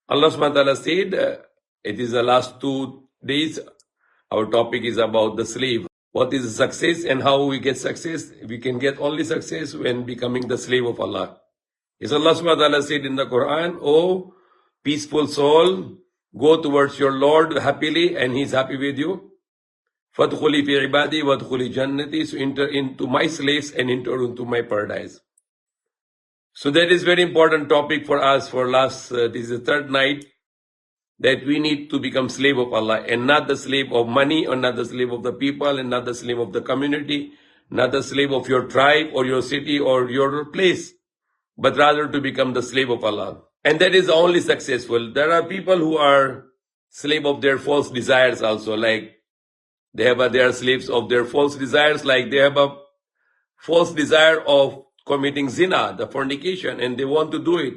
Allah subhanahu wa ta'ala said, it is the last 2 days, our topic is about the slave. What is success and how we get success? We can get only success when becoming the slave of Allah. Yes, Allah subhanahu wa ta'ala said in the Quran, "O peaceful soul, go towards your Lord happily and He's happy with you. Fadkhuli fi ibadi wadkhuli jannati, so enter into my slaves and enter into my paradise." So that is very important topic for us for last, this is the third night, that we need to become slave of Allah and not the slave of money or not the slave of the people and not the slave of the community, not the slave of your tribe or your city or your place, but rather to become the slave of Allah. And that is only successful. There are people who are slave of their false desires also, like they are slaves of their false desires, like they have a false desire of committing zina, the fornication, and they want to do it.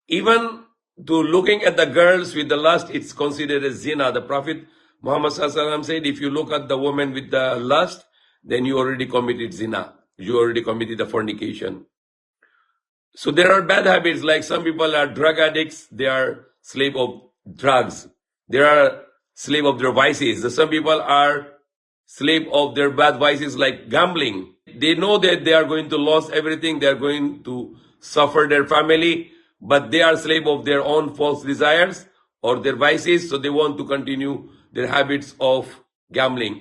Even to looking at the girls with the lust, it's considered as zina. The Prophet Muhammad ﷺ said, if you look at the woman with the lust, then you already committed zina. You already committed the fornication. So there are bad habits, like some people are drug addicts, they are slave of drugs. They are slave of their vices. Some people are slave of their bad vices like gambling. They know that they are going to lose everything, they are going to suffer their family, but they are slave of their own false desires or their vices, so they want to continue their habits of gambling.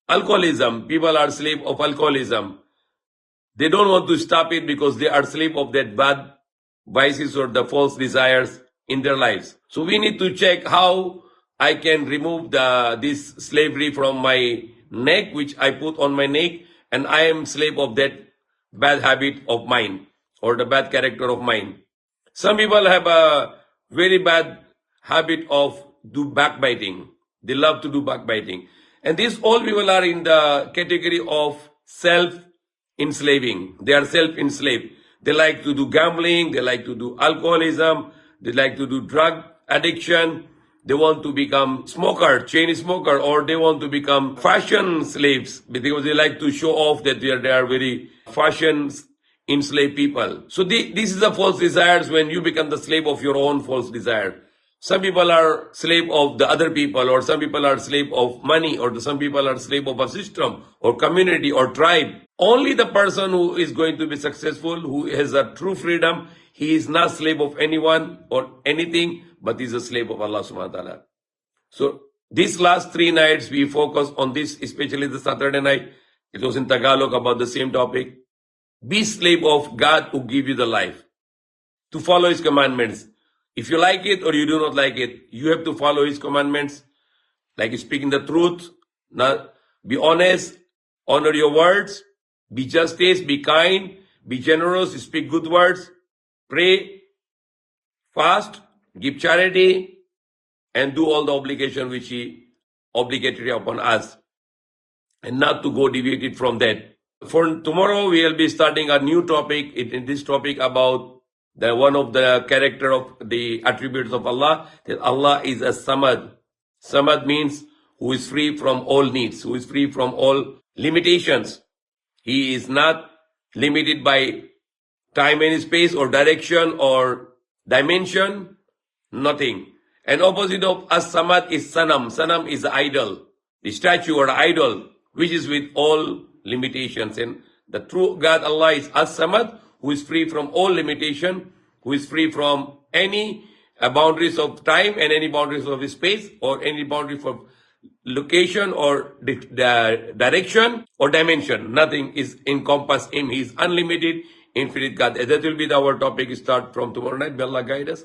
Alcoholism, people are slave of alcoholism. They don't want to stop it because they are slave of that bad vices or the false desires in their lives. So we need to check how I can remove this slavery from my neck, which I put on my neck, and I am slave of that bad habit of mine or the bad character of mine. Some people have a very bad habit of do backbiting. They love to do backbiting. And these all people are in the category of self-enslaving. They are self-enslaved. They like to do gambling, they like to do alcoholism, they like to do drug addiction. They want to become smoker, chain smoker, or they want to become fashion slaves because they like to show off that they are very fashion enslaved people. So this is the false desires when you become the slave of your own false desire. Some people are slave of the other people, or some people are slave of money, or some people are slave of a system or community or tribe. Only the person who is going to be successful, who has a true freedom, he is not slave of anyone or anything, but is a slave of Allah subhanahu wa ta'ala. So these last 3 nights we focus on this, especially the Saturday night. It was in Tagalog about the same topic. Be slave of God who give you the life. To follow His commandments. If you like it or you do not like it, you have to follow His commandments. Like speaking the truth, be honest, honor your words, be justice, be kind, be generous, speak good words, pray, fast, give charity, and do all the obligation which He obligated upon us, and not to go deviated from that. For tomorrow, we will be starting a new topic. In this topic about one of the character of the attributes of Allah, that Allah is a Samad. Samad means who is free from all needs, who is free from all limitations. He is not limited by time and space or direction or dimension, nothing. And opposite of As-Samad is Sanam. Sanam is the idol, the statue or idol, which is with all limitations. And the true God, Allah, is As-Samad, who is free from all limitation, who is free from any boundaries of time and any boundaries of space or any boundary for location or direction or dimension. Nothing is encompass Him. He is unlimited, infinite God. That will be our topic start from tomorrow night. May Allah guide us.